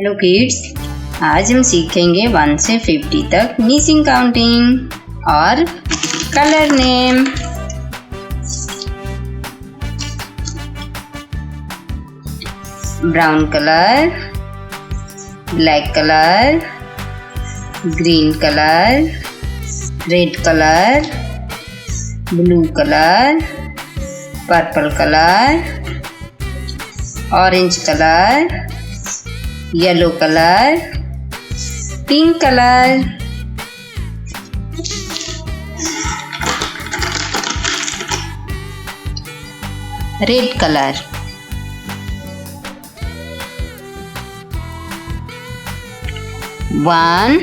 Hello kids, आज हम सीखेंगे 1 से 50 तक मिसिंग काउंटिंग और colour name. Brown colour, black colour, green colour, red colour, blue colour, purple colour, orange colour, yellow colour, pink colour. Red colour, one,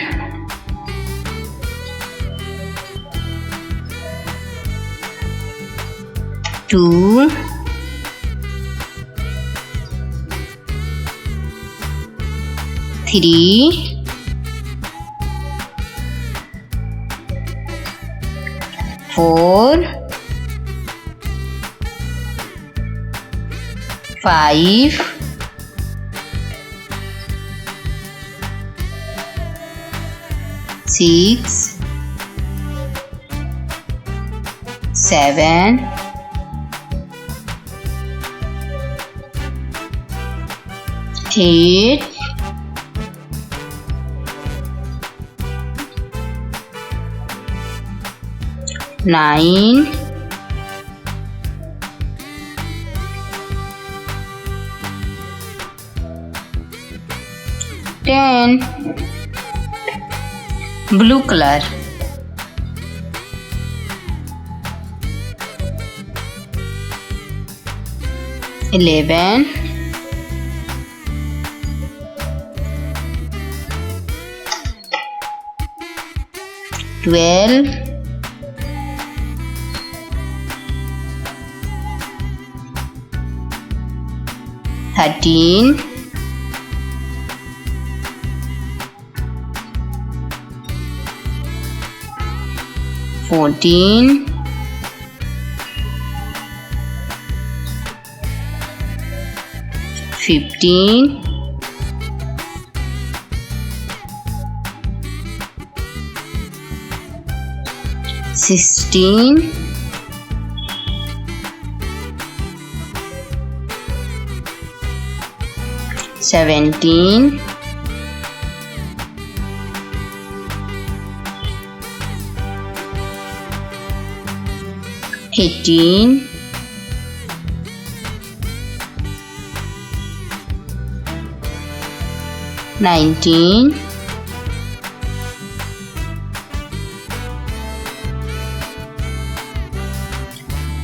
two, 3, 4, 5, 6, 7, 8, 9, 10. Blue color, 11, 12, 13, 14, 15, 16, 17, 18, 19,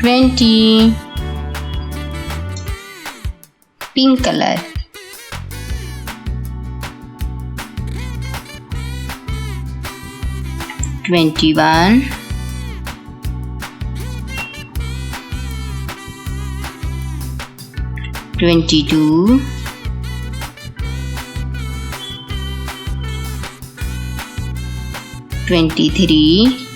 20. Pink color, 21, 22, 23,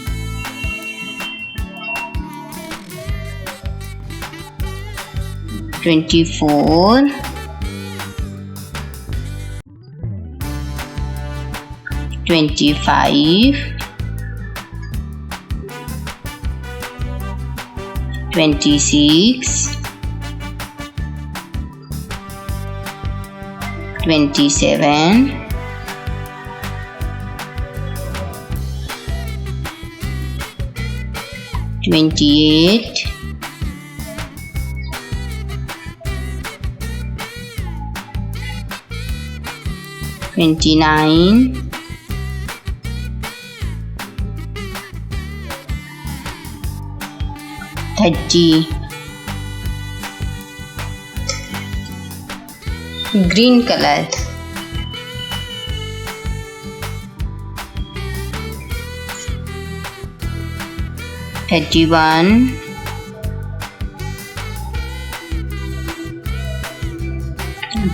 24, 25, 26, 27, 28, 29, 30. Green color, 31,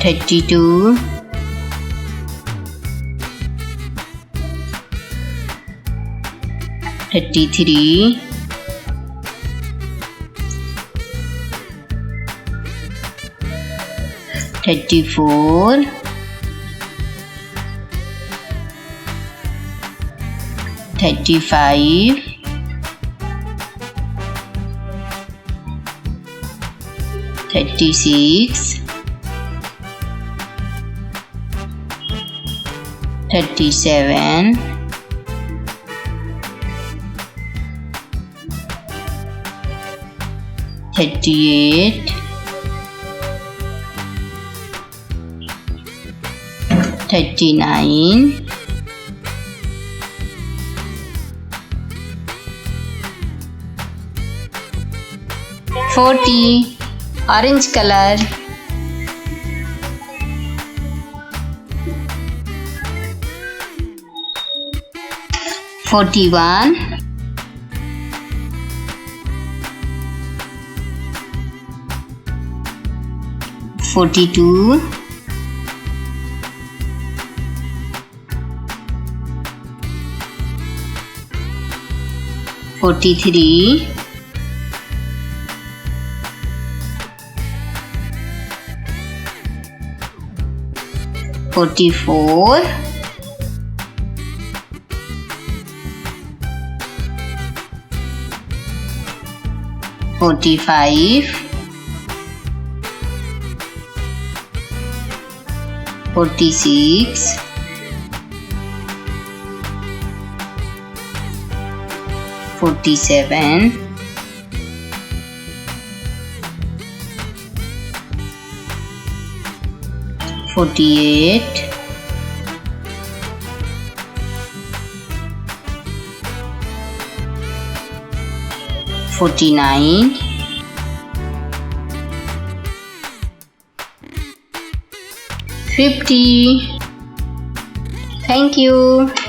32, 33, 34, 35, 36, 37, 38, 39, 40, orange color, 41, 42, 43, 44, 45, 46, 47, 48, 49, 50. Thank you.